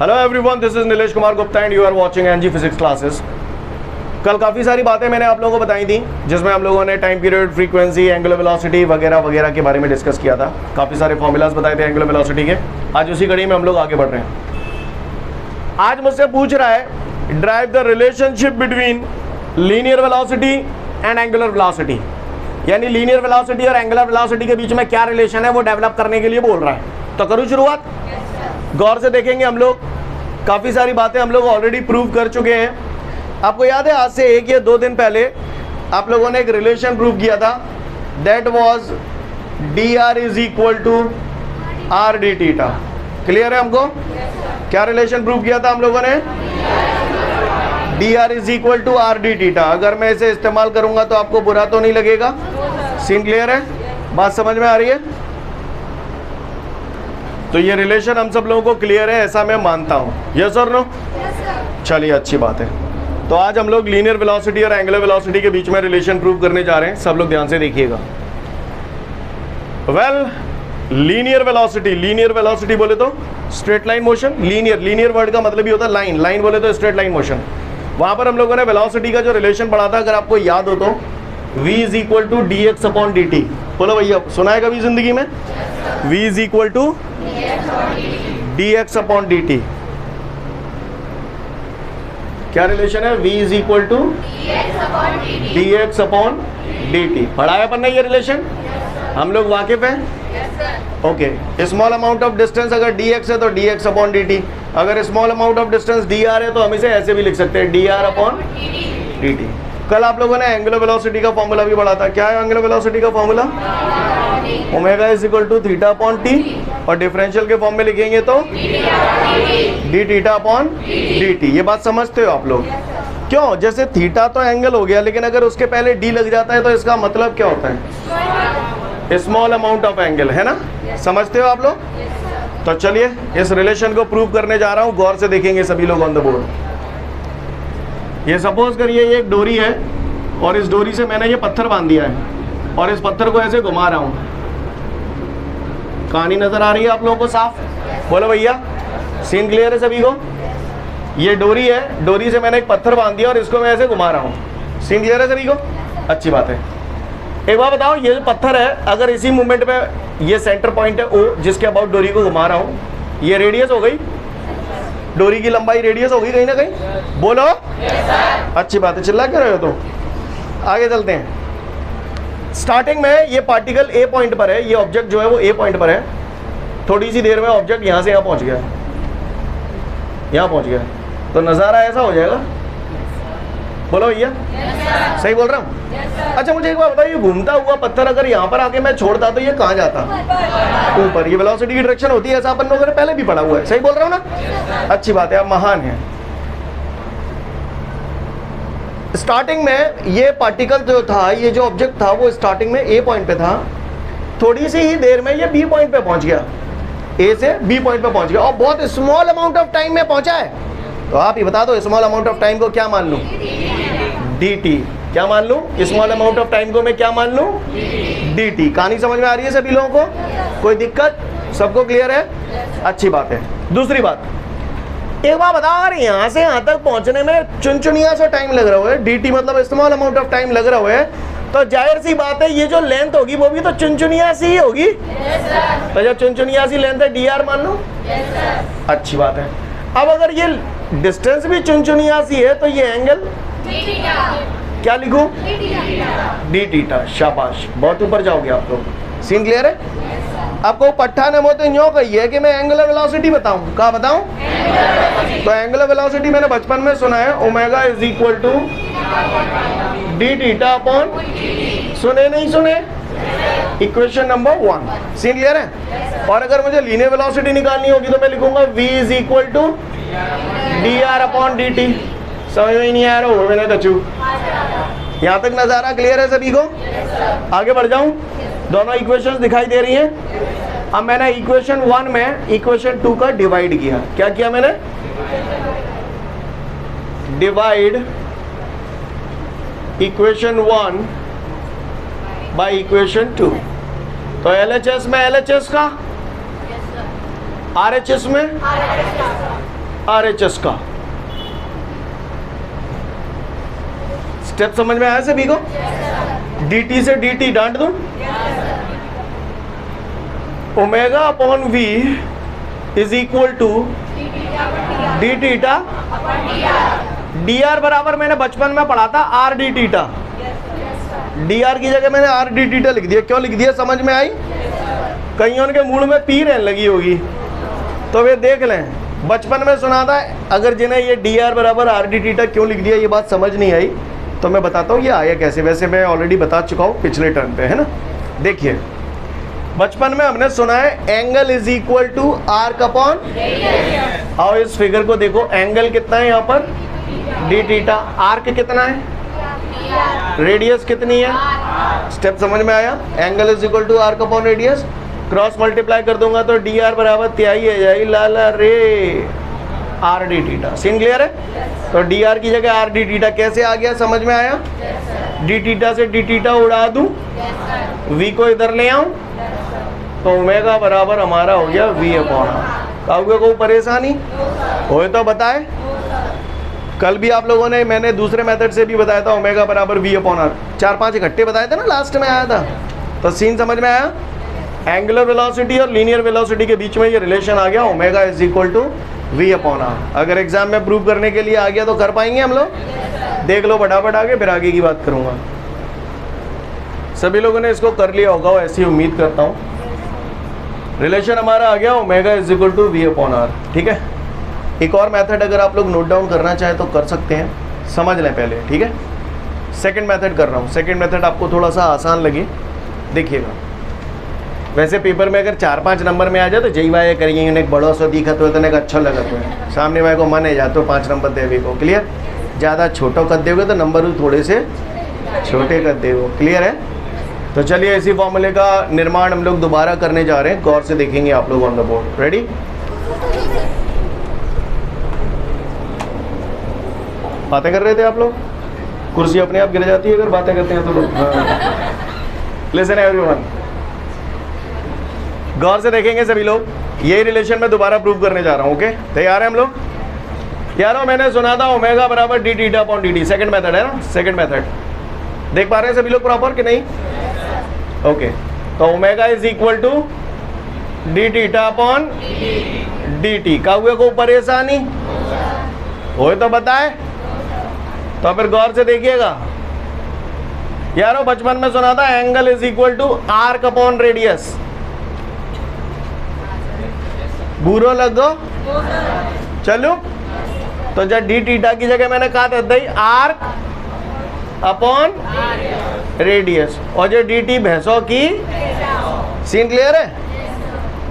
Hello everyone, this is Nilesh Kumar Gupta and you are watching NG physics classes. कल काफ़ी सारी बातें मैंने आप लोगों को बताई थी, जिसमें हम लोगों ने time period, frequency, angular velocity वगैरह वगैरह के बारे में डिस्कस किया था। काफ़ी सारे फॉर्मूलाज बताए थे एंगुलर वेलोसिटी के। आज उसी कड़ी में हम लोग आगे बढ़ रहे हैं। आज मुझसे पूछ रहा है drive the relationship between linear velocity and angular velocity, यानी लीनियर वेलोसिटी और एंगुलर वेलोसिटी के बीच में क्या रिलेशन है वो डेवलप करने के लिए बोल रहा है। तो करूँ शुरुआत? गौर से देखेंगे हम लोग, काफ़ी सारी बातें हम लोग ऑलरेडी प्रूव कर चुके हैं। आपको याद है आज से 1 या 2 दिन पहले आप लोगों ने एक रिलेशन प्रूव किया था, that was dr is equal to r d theta. Clear है हमको? क्या रिलेशन प्रूव किया था हम लोगों ने? dr is equal to r d theta. अगर मैं इसे इस्तेमाल करूंगा तो आपको बुरा तो नहीं लगेगा? सीन क्लियर है? बात समझ में आ रही है? तो ये रिलेशन हम सब लोगों को क्लियर है, ऐसा मैं मानता हूँ। यस और नो? चलिए, अच्छी बात है। तो आज हम लोग लीनियर वेलोसिटी और एंगुलर वेलोसिटी के बीच में रिलेशन प्रूव करने जा रहे हैं। सब लोग ध्यान से देखिएगा। लीनियर वेलोसिटी बोले तो straight line motion. Linear word का मतलब ही होता है लाइन, लाइन बोले तो स्ट्रेट लाइन मोशन। वहां पर हम लोगों ने वेलोसिटी का जो रिलेशन पढ़ा था, अगर आपको याद हो तो v is equal to d x upon D t. बोलो भैया, सुना है कभी जिंदगी में? v is equal to d x upon D T. क्या रिलेशन है? v is equal to d x upon D t. पढ़ाया अपन ने ये रिलेशन? हम लोग वाकिफ हैं? Okay. Small amount of distance अगर dx है तो dx अपॉन dt। अगर small amount of distance dr है तो हम इसे ऐसे भी लिख सकते हैं, dr अपॉन dt। कल आप लोगों ने एंगुलर वेलोसिटी का फॉर्मूला भी पढ़ा था। क्या है एंगुलर वेलोसिटी का formula? Omega is equal to theta upon t, और डिफरेंशियल के फॉर्म में लिखेंगे तो d theta upon D t. ये बात समझते हो आप लोग? क्यों? जैसे थीटा तो एंगल हो गया, लेकिन अगर उसके पहले डी लग जाता है तो इसका मतलब क्या होता है? स्मॉल अमाउंट ऑफ एंगल, है ना? समझते हो आप लोग? तो चलिए इस रिलेशन को प्रूव करने जा रहा हूँ। गौर से देखेंगे सभी लोग ऑन द बोर्ड। ये सपोज करिए ये एक डोरी है, और इस डोरी से मैंने ये पत्थर बांध दिया है, और इस पत्थर को ऐसे घुमा रहा हूँ। कहानी नजर आ रही है आप लोगों को साफ? बोलो भैया, सीन क्लियर है सभी को? ये डोरी है, डोरी से मैंने एक पत्थर बांध दिया और इसको मैं ऐसे घुमा रहा हूँ। सीन क्लियर है सभी को? अच्छी बात है। एक बार बताओ, ये जो पत्थर है, अगर इसी मूवमेंट पे ये सेंटर पॉइंट है ओ, जिसके अबाउट डोरी को घुमा रहा हूँ, ये रेडियस हो गई, डोरी की लंबाई रेडियस हो गई कहीं ना कहीं? बोलो। अच्छी बात है, चिल्ला क्यों रहे हो? तो आगे चलते हैं। स्टार्टिंग में ये पार्टिकल ए पॉइंट पर है, ये ऑब्जेक्ट जो है वो ए पॉइंट पर है। थोड़ी सी देर में ऑब्जेक्ट यहाँ से यहाँ पहुँच गया, यहाँ पहुँच गया, तो नज़ारा ऐसा हो जाएगा। बोलो भैया, सही बोल रहा हूँ? अच्छा, मुझे एक बात बताओ, ये घूमता हुआ पत्थर अगर यहाँ पर आके मैं छोड़ता तो ये कहाँ जाता? ऊपर। ये वेलोसिटी की डायरेक्शन होती है, ऐसा अपन लोगों ने पहले भी पढ़ा हुआ है। सही बोल रहा हूँ ना? अच्छी बात है, आप महान हैं। स्टार्टिंग में ये पार्टिकल जो था, ये जो ऑब्जेक्ट था, वो स्टार्टिंग में ए पॉइंट पे था। थोड़ी सी ही देर में ये बी पॉइंट पे पहुंच गया, ए से बी पॉइंट पे पहुंच गया, और बहुत स्मॉल अमाउंट ऑफ टाइम में पहुंचा है। तो आप ही बता दो, स्मॉल अमाउंट ऑफ टाइम को क्या मान लूं? dt। क्या मान लूं? स्मॉल अमाउंट ऑफ टाइम को मैं क्या मान लूं? dt। कहानी समझ में आ रही है सभी लोगों को? कोई दिक्कत? सबको क्लियर है? अच्छी बात है। दूसरी बात, एक बार बताओ, अगर यहाँ से यहाँ तक पहुँचने में चुनचुनिया सा टाइम लग रहा है, dt मतलब स्मॉल अमाउंट ऑफ टाइम लग रहा है, तो जाहिर सी बात है ये जो लेंथ होगी वो भी तो चुनचुनिया सी ही होगी। तो जब चुनचुनिया सी लेंथ है, dr मान लो। अच्छी बात है। अब अगर ये डिस्टेंस भी चुनचुनिया सी है तो ये एंगल क्या लिखूं? D theta. शाबाश, बहुत ऊपर जाओगे आप लोग। सीन क्लियर है? आपको पट्टा ने मोते यूं कही है कि मैं एंगुलर वेलोसिटी बताऊं। क्या बताऊं? तो एंगुलर वेलोसिटी मैंने बचपन में सुना है, omega is equal to D theta upon, सुने नहीं सुने? Equation number 1। सीन क्लियर है? और अगर मुझे लीनियर वेलोसिटी निकालनी होगी तो मैं लिखूंगा v is equal to dr upon dt। समझ में नहीं आ रहा हो? मैंने कचू। यहाँ तक नज़ारा क्लियर है सभी को? आगे बढ़ जाऊं? दोनों इक्वेशंस दिखाई दे रही हैं। अब मैंने इक्वेशन 1 में इक्वेशन 2 का डिवाइड किया। क्या किया मैंने? Divide equation 1 by equation 2। तो LHS में LHS का, RHS में RHS का। स्टेप समझ में आया सभी को? dt से dt डांट दूं? Omega upon v is equal to D theta dr बराबर मैंने बचपन में पढ़ा था r d थीटा। dr की जगह मैंने r d थीटा लिख दिया। क्यों लिख दिया समझ में आई? कहीं उनके मूड में पी रहने लगी होगी तो वे देख लें। बचपन में सुना था, अगर जिन्हें ये dr बराबर r d थीटा क्यों लिख दिया ये बात समझ नहीं आई तो मैं बताता हूँ ये आया कैसे। वैसे मैं ऑलरेडी बता चुका हूँ पिछले टर्न पे, है ना। देखिए बचपन में हमने सुना है angle is equal to arc upon. आओ इस फिगर को देखो, एंगल कितना है यहाँ पर डी थीटा, आर्क कितना है, रेडियस कितनी है। स्टेप समझ में आया? Angle is equal to arc upon radius, cross multiply कर दूंगा तो डी आर बराबर तिहाई आ जाएगी लाला रे r d theta. Scene clear है? तो डी आर की जगह आर डी थीटा कैसे आ गया समझ में आया? डी थीटा से डी थीटा उड़ा दूं, वी को इधर ले आऊं तो ओमेगा बराबर हमारा हो गया वी अपॉन आर। काउके को परेशानी हो तो बताए। कल भी आप लोगों ने, मैंने दूसरे मेथड से भी बताया था ओमेगा बराबर वी अपॉन आर, 4-5 इकट्ठे बताए थे ना, लास्ट में आया था। तो सीन समझ में आया? एंगुलर वेलोसिटी और लीनियर वेलोसिटी के बीच में ये रिलेशन आ गया, omega is equal to v upon r. अगर एग्जाम में प्रूव करने के लिए आ गया तो कर पाएंगे हम लोग? देख लो फटाफट आगे, फिर आगे की बात करूंगा। सभी लोगों ने इसको कर लिया होगा, ऐसी उम्मीद करता हूँ। रिलेशन हमारा आ गया omega is equal to v upon r. ठीक है, एक और मेथड अगर आप लोग नोट डाउन करना चाहें तो कर सकते हैं, समझ लें पहले। ठीक है, सेकंड मेथड कर रहा हूँ। सेकंड मेथड आपको थोड़ा सा आसान लगे, देखिएगा। वैसे पेपर में अगर 4-5 नंबर में आ जाए तो जई वाय करिए, उन्हें बड़ो सो दिखत हो तो उन्हें अच्छा लगत हो, सामने वाले को मन है जाते हो 5 नंबर देवे को। क्लियर? ज़्यादा छोटो कर दोगे तो नंबर थोड़े से छोटे कर देवो। क्लियर है? तो चलिए इसी फॉर्मूले का निर्माण हम लोग दोबारा करने जा रहे हैं, गौर से देखेंगे आप लोग ऑन द बोर्ड। रेडी? बातें कर रहे थे आप लोग? कुर्सी अपने आप गिर जाती है अगर बातें करते हैं तो लोग। लिसन एवरीवन, गौर से देखेंगे सभी लोग। यही रिलेशन मैं दोबारा प्रूव करने जा रहा हूँ। ओके, तैयार है हम लोग? यारो मैंने सुना था ओमेगा बराबर D theta upon D T, second method है ना, सेकंड मेथड। देख पा रहे हैं सभी लोग प्रॉपर कि नहीं? ओके, तो omega is equal to D theta upon D T. काउके को परेशानी हो तो बताए। तो फिर गौर से देखिएगा यारो, बचपन में सुना था angle is equal to arc upon radius. बुरो लगो चलो, तो जब डी थीटा की जगह मैंने कहा था दई आर्क अपॉन रेडियस, और जो डी टी भैंसों की। सीन क्लियर है?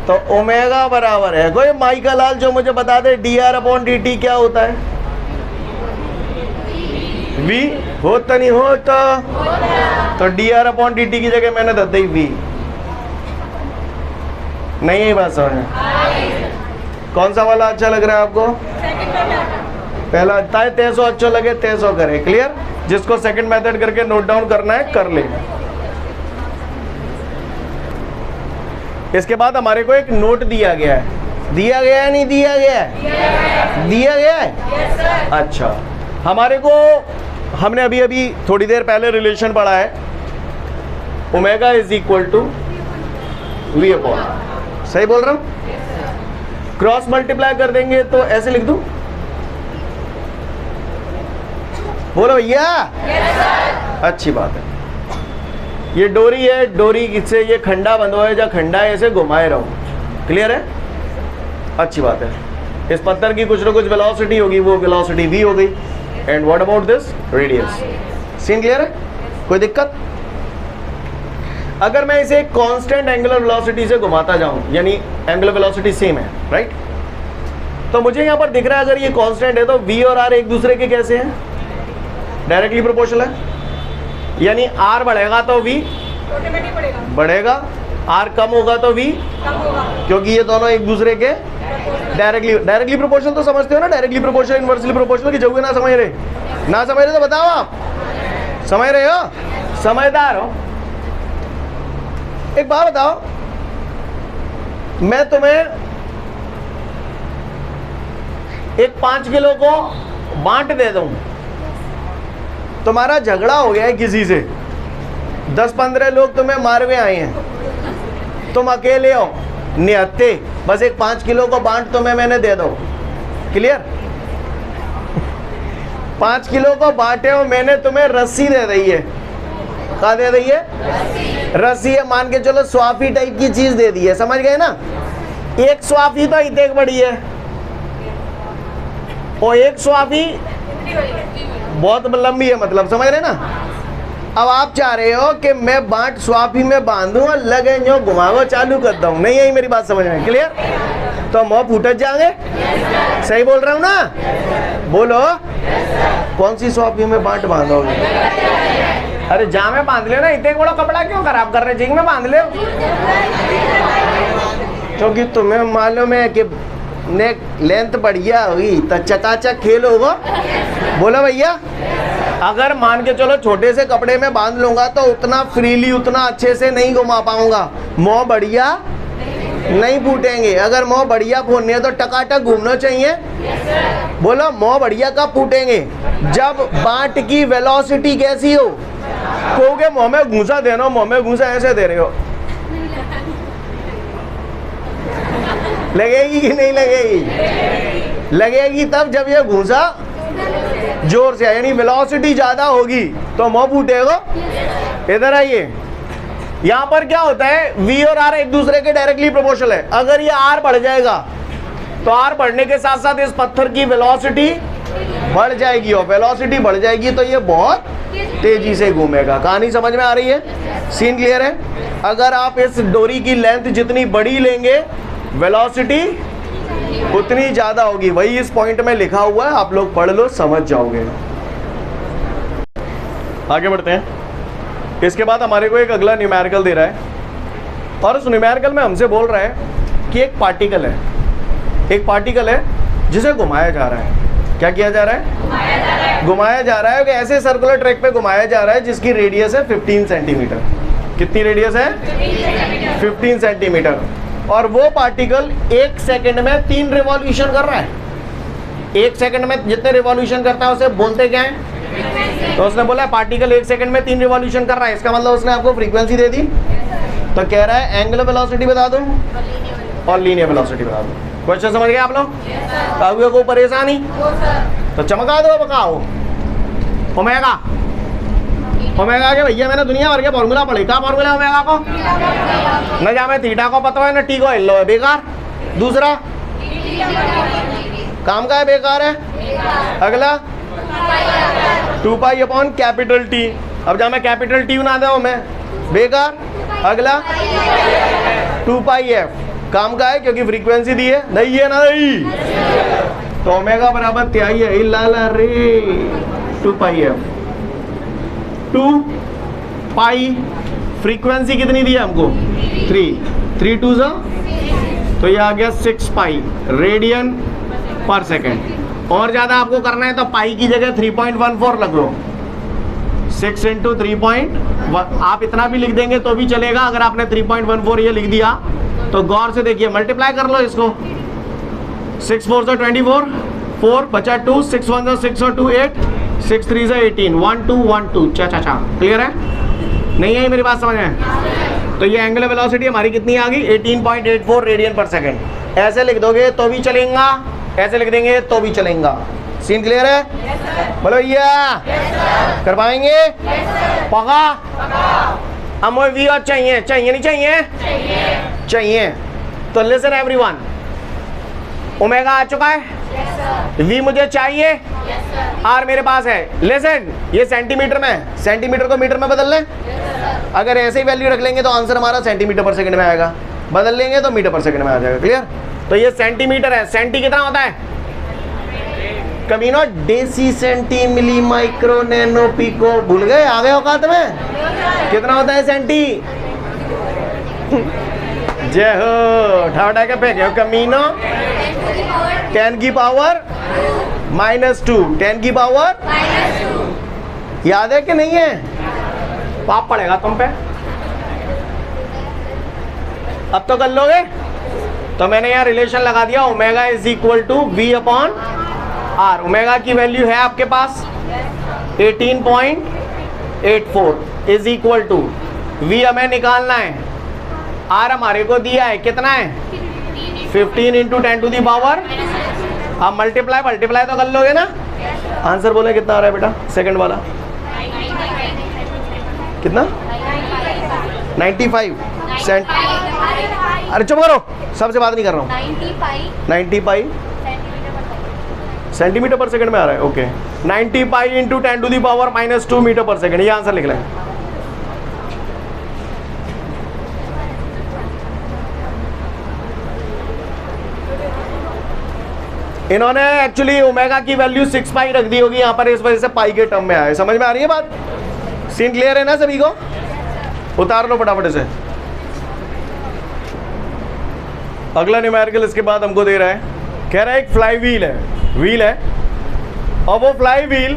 तो ओमेगा बराबर है, कोई माइकल लाल जो मुझे बता दे D R upon D T क्या होता है? वी होता नहीं होता, तो D R upon D T की जगह मैंने दे दी वी। नहीं है बात समझ में? कौन सा वाला अच्छा लग रहा है आपको? पहला अच्छा है, 300 अच्छा लगे 300 करे। क्लियर? जिसको सेकंड मेथड करके नोट डाउन करना है कर ले। इसके बाद हमारे को एक नोट दिया गया है। दिया गया है नहीं दिया गया है? दिया गया है। yes, sir. अच्छा, हमारे को हमने अभी अभी थोड़ी देर पहले रिलेशन पढ़ा है, omega is equal to v upon. सही बोल रहा हूं? क्रॉस मल्टीप्लाई कर देंगे तो ऐसे लिख दूं? बोलो भैया। yes, अच्छी बात है। ये डोरी है, डोरी से ये खंडा बंधो है, जहाँ खंडा है ऐसे घुमाए रहो। क्लियर है? अच्छी बात है। इस पत्थर की कुछ ना कुछ वेलोसिटी होगी, वो वेलोसिटी v हो गई। And what about this radius? Scene clear है? कोई दिक्कत? अगर मैं इसे कांस्टेंट एंगुलर वेलोसिटी से घुमाता जाऊं, यानी एंगुलर वेलोसिटी सेम है, राइट? तो मुझे यहां पर दिख रहा है अगर ये कांस्टेंट है तो v और r एक दूसरे के कैसे हैं? डायरेक्टली प्रोपोर्शनल है। यानी r बढ़ेगा तो v बढ़ेगा, r कम होगा तो v कम होगा, क्योंकि ये दोनों एक दूसरे के डायरेक्टली प्रोपोर्शनल। तो समझते हो ना, डायरेक्टली प्रोपोर्शनल इनवर्सली प्रोपोर्शनल की जगह ना समझ रहे? ना समझ रहे तो बताओ आप। समझ रहे हो? समझदार हो? एक बात बताओ, मैं तुम्हें एक 5 किलो को बांट दे दूं, तुम्हारा झगड़ा हो गया है किसी से, 10-15 लोग तुम्हें मारवे आए हैं, तुम अकेले हो निहत्ते, बस एक 5 किलो को बांट तुम्हें मैंने दे दो, क्लियर? 5 किलो को बांटे हो मैंने, तुम्हें रस्सी दे दी है, क्या दे दी है? रस्सी है, मान के चलो स्वाफी टाइप की चीज दे दी है, समझ गए ना? एक स्वाफी तो इतने बड़ी है और एक स्वाफी बहुत लंबी है, मतलब समझ रहे ना? अब आप चाह रहे हो कि मैं बांट स्वाफी में बांधूं और लगे जो घुमावो चालू कर दूं, नहीं यही मेरी बात समझ में, क्लियर? तो मुंह फूटत जाएंगे, सही बोल रहा हूं ना? बोलो, कौन सी स्वाफी में बांट बांधोगे? अरे जा में बांध ले ना, इतने बड़ा कपड़ा क्यों खराब कर रहे, जिंग में बांध ले, क्योंकि तुम्हें मालूम है कि नेक लेंथ बढ़िया हुई तो चकाचक खेल होगा। बोलो भैया, अगर मान के चलो छोटे से कपड़े में बांध लूंगा तो उतना फ्रीली, उतना अच्छे से नहीं घुमा पाऊंगा, मुंह बढ़िया नहीं फूटेंगे। अगर मुंह बढ़िया फूटने है तो टकाटक घूमना चाहिए। बोलो, मुंह बढ़िया कब फूटेंगे? जब बांट की वेलोसिटी कैसी हो, कहोगे मुंह में घूसा देना, मुंह में घूसा ऐसे दे रहे हो, लगेगी कि नहीं लगेगी? लगेगी तब जब ये घूसा जोर से, यानी वेलोसिटी ज्यादा होगी तो मुंह फूटेगा। इधर आइए, यहां पर क्या होता है, V और R एक दूसरे के डायरेक्टली प्रोपोर्शनल है। अगर ये R बढ़ जाएगा तो R बढ़ने के साथ साथ इस पत्थर की वेलोसिटी बढ़ जाएगी, और वेलोसिटी बढ़ जाएगी तो ये बहुत तेजी से घूमेगा। कहानी समझ में आ रही है? सीन क्लियर है? अगर आप इस डोरी की लेंथ जितनी बड़ी लेंगे, वेलोसिटी उतनी ज्यादा होगी। वही इस पॉइंट में लिखा हुआ है, आप लोग पढ़ लो, समझ जाओगे। आगे बढ़ते हैं। इसके बाद हमारे को एक अगला न्यूमेरिकल दे रहा है, और उस न्यूमेरिकल में हमसे बोल रहा है कि एक पार्टिकल है जिसे घुमाया जा रहा है। क्या किया जा रहा है? घुमाया जा रहा है कि ऐसे सर्कुलर ट्रैक पे घुमाया जा रहा है जिसकी रेडियस है 15 सेंटीमीटर। कितनी रेडियस है? 15 सेंटीमीटर। और वो पार्टिकल 1 सेकंड में 3 रिवॉल्यूशन कर रहा है। 1 सेकंड में जितने रिवॉल्यूशन करता है उसे बोलते क्या है? तो उसने बोला पार्टिकल 1 सेकंड में 3 रिवॉल्यूशन कर रहा है, इसका मतलब उसने आपको फ्रीक्वेंसी दे दी। तो कह रहा है एंगुलर वेलोसिटी बता दूं और लीनियर वेलोसिटी बता दूं। क्वेश्चन समझ गए आप लोग? काव्य को परेशानी तो चमका दो, बकाओ। ओमेगा के भैया मैंने दुनिया भर के फॉर्मूला पढ़े, क्या फॉर्मूला ओमेगा को? न जामे थीटा को पता है, न टी को हिल है, बेकार। दूसरा काम का है, बेकार है। अगला 2 पाई अपॉन कैपिटल टी। अब जहाँ मैं कैपिटल टी बना दो मैं, बेकार। अगला 2 पाई एफ, काम का है क्योंकि फ्रीक्वेंसी दी है, नहीं है ना नहीं। तो ओमेगा बराबर क्या है? लाला रे 2 पाई एफ। 2 पाई फ्रीक्वेंसी कितनी दी है हमको? 3 2 जा, तो ये आ गया 6 पाई रेडियन पर सेकेंड। और ज्यादा आपको करना है तो पाई की जगह 3.14 लग लो। 6 × 3.1, आप इतना भी लिख देंगे तो भी चलेगा। अगर आपने 3.14 ये लिख दिया तो गौर से देखिए, मल्टीप्लाई कर लो इसको। 6 4 से 24, 4 बचा 2, 6 1 से 6 और 2 8, 6 3 से 18, 1 2 1 2। चा क्लियर है? नहीं है मेरी बात समझ में? तो ये एंगुलर वेलोसिटी हमारी कितनी आ गई? 18.84 रेडियन पर सेकंड। ऐसे लिख दोगे तो भी चलेगा, ऐसे लिख देंगे तो भी चलेगा। सीन क्लियर है? बोलो भैया, कर पाएंगे? पक्का? हम वी और चाहिए नहीं चाहिए? चाहिए। तो लिसन एवरीवन, ओमेगा आ चुका है, वी मुझे चाहिए, आर मेरे पास है। लिसन, ये सेंटीमीटर में, सेंटीमीटर को मीटर में बदल लें। अगर ऐसे ही वैल्यू रख लेंगे तो आंसर हमारा सेंटीमीटर पर सेकंड में आएगा, बदल लेंगे तो मीटर पर सेकंड में आ जाएगा। क्लियर? तो ये सेंटीमीटर है। सेंटी कितना होता है? कभी ना deci, centi, milli, micro, nano, pico, भूल गए? आ गए औकात में? कितना होता है सेंटी? जय हो, उठा के फेंके हो। कमीनो 10 की पावर -2, 10 की पावर, याद है कि नहीं है? पाप पड़ेगा तुम पे। अब तो कर लोगे। तो मैंने यहाँ रिलेशन लगा दिया, omega is equal to v upon r. Omega की वैल्यू है आपके पास 18.84 इज इक्वल टू वी हमें निकालना है, आर हमारे को दिया है कितना है 15 इंटू 10 टू दी पावर, आप मल्टीप्लाई तो कर लोगे ना। आंसर बोले कितना आ रहा है बेटा सेकंड वाला, कितना 95 सेंट। अरे चुप करो, सबसे बात नहीं कर रहा हूँ। 95 सेंटीमीटर पर सेकंड में आ रहा है। Okay 90 pi into 10 to the power -2 metre पर सेकंड, ये आंसर लिख लें। इन्होंने एक्चुअली ओमेगा की वैल्यू 6 पाई रख दी होगी यहाँ पर, इस वजह से पाई के टर्म में आया। समझ में आ रही है बात? सीन क्लियर है ना सभी को? उतार लो फटाफट से। अगला न्यूमेरिकल इसके बाद हमको दे रहा है, कह रहा है एक फ्लाई व्हील है और वो फ्लाई व्हील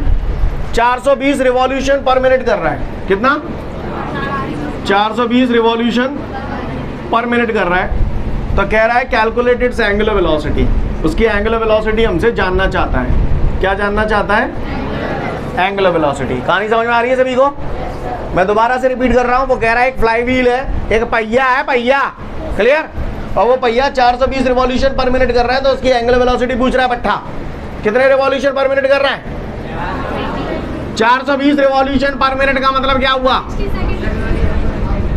420 रिवॉल्यूशन पर मिनट कर रहा है। कितना? 420 रिवॉल्यूशन पर मिनट कर रहा है। तो कह रहा है कैलकुलेट इट्स एंगुलर वेलोसिटी, उसकी एंगुलर वेलोसिटी हमसे जानना चाहता है। क्या जानना चाहता है? Angular velocity. कहानी समझ में आ रही है सभी को? मैं दोबारा से रिपीट कर रहा हूँ। वो कह रहा है एक फ्लाई व्हील है, एक पहिया है, पहिया क्लियर, और वो पहिया 420 रिवॉल्यूशन पर मिनट कर रहा है, तो उसकी एंगुलर वेलोसिटी पूछ रहा है पट्टा कितने रिवॉल्यूशन पर मिनट कर रहा है? 420 रिवॉल्यूशन पर मिनट का मतलब क्या हुआ?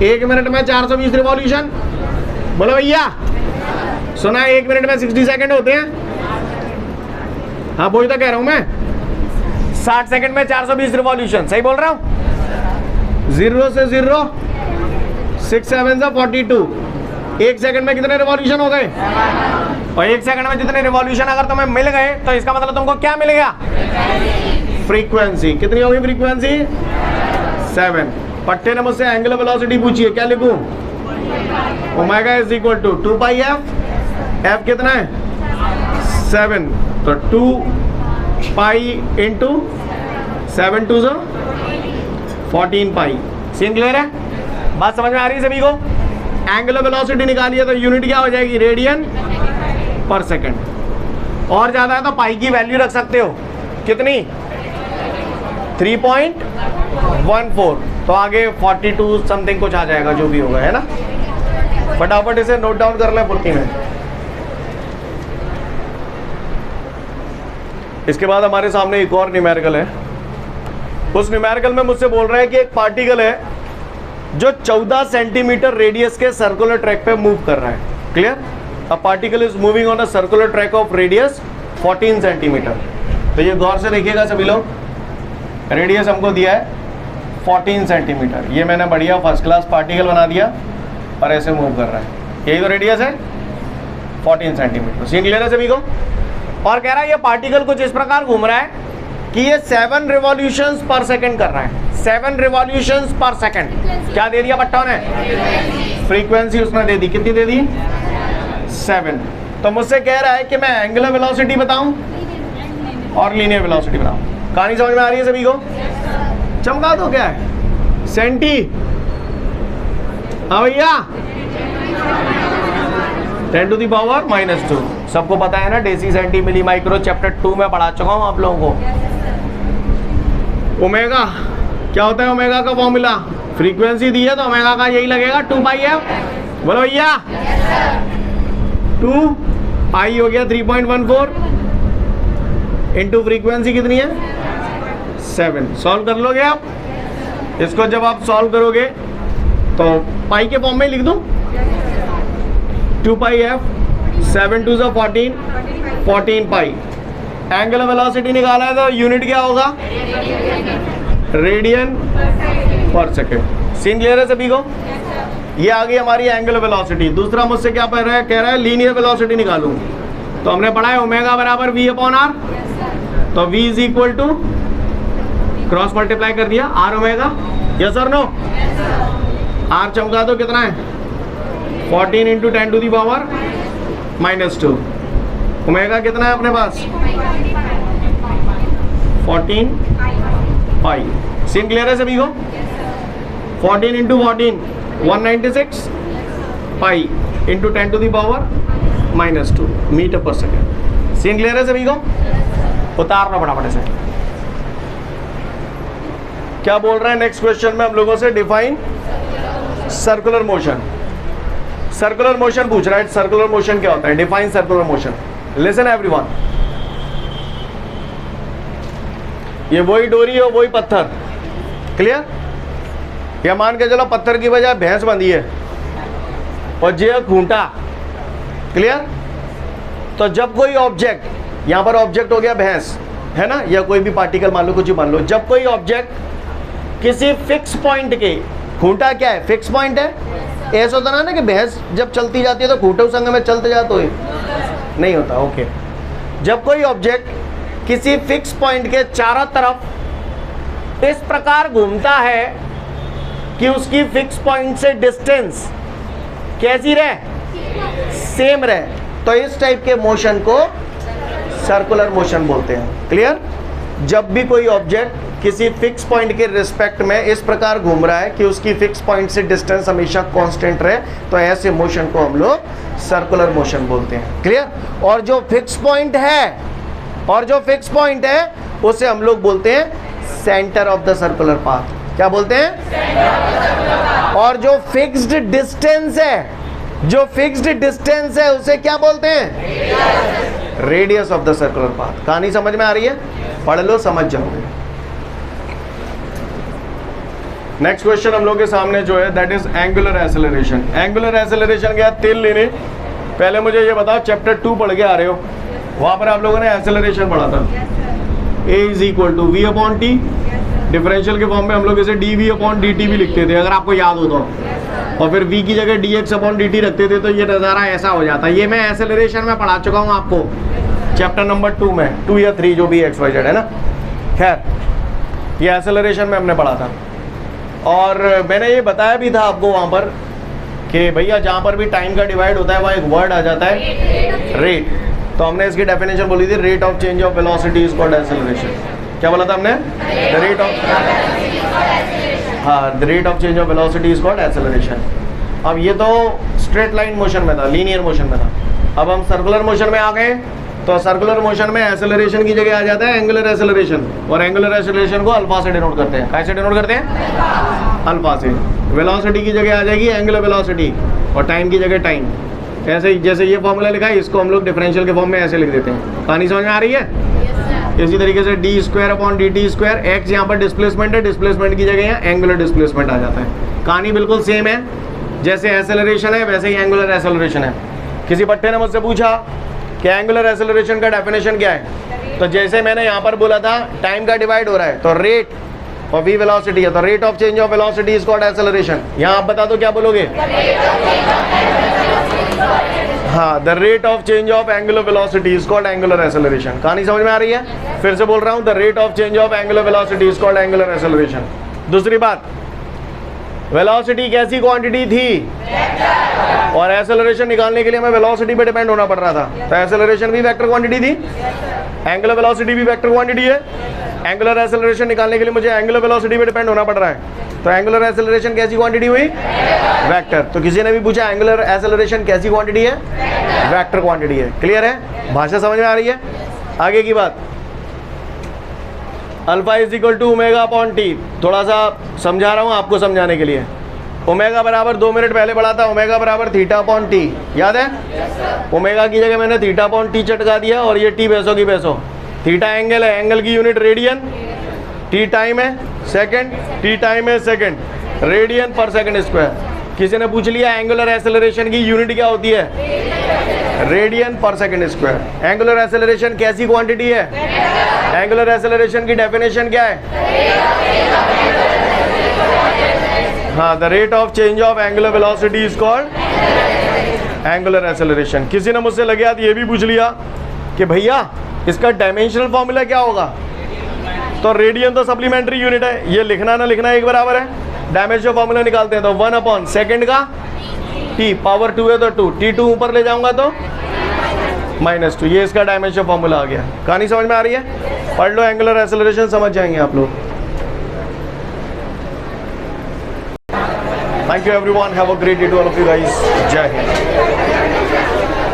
1 मिनट में 420 रिवॉल्यूशन। बोलो भैया, सुना है 1 मिनट में 60 सेकंड होते हैं? हाँ वही तो कह रहा हूं मैं, 60 सेकंड में 420 रिवॉल्यूशन, सही बोल रहा हूं? 0 से 0 6 7 से 42, 1 सेकंड में कितने रिवॉल्यूशन हो गए? और 1 सेकंड में जितने रिवॉल्यूशन अगर तुम्हें मिल गए तो इसका मतलब तुमको क्या मिल गया? फ्रीक्वेंसी। कितनी होगी फ्रीक्वेंसी? 7। पट्टे ने मुझसे एंगुलर वेलोसिटी पूछी है, क्या लिखूं? Omega is equal to 2 pi f. F कितना है? 7, तो 2 pi into 7 2 14 pi. Scene clear है? बात समझ में आ रही है सभी को? एंगुलर वेलोसिटी निकालिए तो यूनिट क्या हो जाएगी? रेडियन पर सेकंड। और ज्यादा है तो पाई की वैल्यू रख सकते हो, कितनी? 3.14, तो आगे 42 समथिंग कुछ आ जाएगा, जो भी होगा, है ना। फटाफट इसे नोट डाउन कर लें पुट्टी में। इसके बाद हमारे सामने एक और न्यूमेरिकल है। उस न्यूमेरिकल में मुझसे बोल रहा है कि एक पार्टिकल है जो 14 सेंटीमीटर रेडियस के सर्कुलर ट्रैक पे मूव कर रहा है। Clear? A particle is moving on a circular track of radius 14 centimetre. तो ये गौर से देखिएगा सभी लोग, रेडियस हमको दिया है 14 सेंटीमीटर। ये मैंने बढ़िया फर्स्ट क्लास पार्टिकल बना दिया और ऐसे मूव कर रहा है। यही तो रेडियस है 14 सेंटीमीटर। सीन क्लियर है सभी को? और कह रहा है ये पार्टिकल कुछ इस प्रकार घूम रहा है कि ये 7 रिवॉल्यूशंस पर सेकंड कर रहा है। 7 रिवॉल्यूशंस पर सेकंड। क्या दे दिया बट्टा ने? फ्रीक्वेंसी उसने दे दी। कितनी दे दी? 7। तो मुझसे कह रहा है कि मैं एंगुलर वेलोसिटी बताऊं और लीनियर वेलोसिटी बताऊं। कहानी समझ में आ रही है सभी को? चमका दो क्या है? सेंटी। हाँ भैया, 10 टू दी पावर -2। सबको पता है ना, deci centi milli micro chapter 2 में पढ़ा चुका हूं आप लोगों को। ओमेगा क्या होता है? ओमेगा का फॉर्मूला, फ्रीक्वेंसी दी है तो ओमेगा का यही लगेगा 2 पाई एफ। बोलो भैया, 2 पाई हो गया 3.14 इंटू फ्रीक्वेंसी कितनी है? 7। सॉल्व कर लोगे आप इसको? जब आप सॉल्व करोगे तो पाई के फॉर्म में लिख दूं, 2 पाई एफ, 7 2 14, 14 पाई। एंगुलर वेलोसिटी निकाला है तो यूनिट क्या होगा? रेडियन पर सेकेंड। सीन क्लियर है सभी को? ये आ गई हमारी एंगुलर वेलोसिटी। दूसरा मुझसे क्या कह रहा है लीनियर वेलोसिटी निकालूं। तो हमने पढ़ा है ओमेगा बराबर v अपॉन आर। तो v is equal to, cross multiply कर दिया, आर ओमेगा। यस और नो? आर चमका दो, कितना है? 14 into 10 to the power -2। Omega कितना है अपने पास? 14 पाई। सीन क्लियर है सभी को? 14 into 14 196 pi into 10 to the power -2 metre पर सेकेंड। सीन क्लियर है सभी को? उतारना फटाफट से। क्या बोल रहे हैं नेक्स्ट क्वेश्चन में हम लोगों से? Define circular motion. Circular motion पूछ रहा है। सर्कुलर मोशन क्या होता है? Define circular motion. Listen everyone, ये वही डोरी और वही पत्थर, क्लियर? या मान के चलो पत्थर की बजाय भैंस बंधी है और ये खूंटा, क्लियर? तो जब कोई ऑब्जेक्ट, यहां पर ऑब्जेक्ट हो गया भैंस, है ना, या कोई भी पार्टिकल मान लो, कुछ भी मान लो, जब कोई ऑब्जेक्ट किसी फिक्स पॉइंट के, खूंटा क्या है? फिक्स पॉइंट है। ऐसा होता ना कि भैंस जब चलती जाती है तो खूंटे उस संग में चलते जाते हो, नहीं होता। ओके, जब कोई ऑब्जेक्ट किसी फिक्स पॉइंट के चारों तरफ इस प्रकार घूमता है कि उसकी फिक्स पॉइंट से डिस्टेंस कैसी रहे? सेम रहे, तो इस टाइप के मोशन को सर्कुलर मोशन बोलते हैं। क्लियर? जब भी कोई ऑब्जेक्ट किसी फिक्स पॉइंट के रिस्पेक्ट में इस प्रकार घूम रहा है कि उसकी फिक्स पॉइंट से डिस्टेंस हमेशा कांस्टेंट रहे, तो ऐसे मोशन को हम लोग सर्कुलर मोशन बोलते हैं। क्लियर? और जो फिक्स पॉइंट है, उसे हम लोग बोलते हैं centre of the circular path. क्या बोलते हैं? और जो फिक्स्ड डिस्टेंस है, उसे क्या बोलते हैं? Radius of the circular path. कहानी समझ में आ रही है? पढ़ लो, समझ जाओगे। नेक्स्ट क्वेश्चन हम लोग के सामने जो है that is angular acceleration. Angular acceleration क्या? तेल लेने। पहले मुझे ये बताओ, चैप्टर 2 पढ़ के आ रहे हो, वहां पर आप लोगों ने एक्सेलरेशन पढ़ा था। A is equal to v upon t. Differential के फॉर्म में हम लोग इसे dv अपॉन dt भी लिखते थे, अगर आपको याद हो तो। और फिर v की जगह dx अपॉन dt रखते थे, तो ये नज़ारा ऐसा हो जाता। ये मैं एक्सेलरेशन में पढ़ा चुका हूँ आपको, चैप्टर नंबर 2 में, 2 या 3 जो भी XYZ है ना। खैर, ये एक्सेलरेशन में हमने पढ़ा था। और मैंने ये बताया भी था आपको वहाँ पर कि भैया जहाँ पर भी टाइम का डिवाइड होता है वहाँ एक वर्ड आ जाता है रेट। तो हमने इसकी डेफिनेशन बोली थी, rate of change of velocity is called acceleration. क्या बोला था हमने? The rate of change of velocity is called acceleration. अब ये तो स्ट्रेट लाइन मोशन में था, लीनियर मोशन में था। अब हम सर्कुलर मोशन में आ गए, तो सर्कुलर मोशन में एक्सेलरेशन की जगह आ जाता है एंगुलर एक्सेलरेशन, और एंगुलर एक्सेलरेशन को अल्फा से डिनोट करते हैं। कैसे डिनोट करते हैं? अल्फा से। वेलोसिटी की जगह आ जाएगी एंगुलर वेलोसिटी, और टाइम की जगह टाइम। ऐसे ही जैसे ये फॉर्मूला लिखा है, इसको हम लोग डिफरेंशियल के फॉर्म में ऐसे लिख देते हैं। कहानी समझ में आ रही है? इसी तरीके से D square upon D T square, x यहाँ पर डिस्प्लेसमेंट है, डिस्प्लेसमेंट की जगह यहाँ एंगुलर डिस्प्लेसमेंट आ जाता है। कहानी बिल्कुल सेम है, जैसे एक्सेलरेशन है वैसे ही एंगुलर एक्सेलरेशन है। किसी बट्टे ने मुझसे पूछा कि एंगुलर एक्सेलरेशन का डेफिनेशन क्या है, तो जैसे मैंने यहाँ पर बोला था टाइम का डिवाइड हो रहा है, तो रेट और v वेलोसिटी है, तो rate of change of velocity is called acceleration. यहाँ आप बता दो क्या बोलोगे? हाँ, the rate of change of angular velocity is called angular acceleration. कहानी समझ में आ रही है? फिर से बोल रहा हूँ, the rate of change of angular velocity is called angular acceleration. दूसरी बात, वेलोसिटी कैसी क्वांटिटी थी, और एक्सेलरेशन निकालने के लिए हमें वेलोसिटी पे डिपेंड होना पड़ रहा था, तो एक्सेलरेशन भी वेक्टर क्वांटिटी थी, एंगुलर वेलोसिटी भी वेक्टर क्वांटिटी है। एंगुलर एक्सेलरेशन निकालने के लिए मुझे एंगुलर वेलोसिटी पे डिपेंड होना पड़ रहा है, तो एंगुलर एक्सेलरेशन कैसी क्वांटिटी हुई? वेक्टर। तो किसी ने भी पूछा एंगुलर एक्सेलरेशन कैसी क्वांटिटी है? वेक्टर क्वांटिटी है। क्लियर है? भाषा समझ में आ रही है? आगे की बात, alpha is equal to omega upon t. थोड़ा सा समझा रहा हूँ आपको समझाने के लिए। ओमेगा बराबर 2 मिनट पहले पढ़ा था, ओमेगा बराबर थीटा अपॉन टी, याद है? ओमेगा की जगह मैंने थीटा अपॉन टी चटका दिया, और ये टी पैसों की पैसों। थीटा एंगल है, एंगल की यूनिट रेडियन, टी टाइम है सेकंड, टी टाइम है सेकंड, रेडियन पर सेकंड स्क्वायर। किसी ने पूछ लिया एंगुलर एक्सेलरेशन की यूनिट क्या होती है? रेडियन पर सेकंड स्क्वायर। एंगुलर एक्सेलरेशन कैसी क्वांटिटी है? एंगुलर एक्सेलरेशन की डेफिनेशन क्या है? हाँ, the rate of change of angular velocity is called angular acceleration. किसी ने मुझसे लगे हाथ ये भी पूछ लिया कि भैया इसका डायमेंशनल फॉर्मूला क्या होगा, तो रेडियन तो सप्लीमेंट्री यूनिट है, ये लिखना ना लिखना एक बराबर है। डायमेंशनल फॉर्मूला निकालते हैं, तो 1 अपॉन सेकेंड का टी, पावर 2 है तो 2, T2 ऊपर ले जाऊंगा तो -2, ये इसका डायमेंशनल फॉर्मूला आ गया। कहानी समझ में आ रही है? पढ़ लो एंगुलर एक्सेलरेशन, समझ जाएंगे आप लोग। Thank you everyone, have a great day to all of you guys. जय हिंद।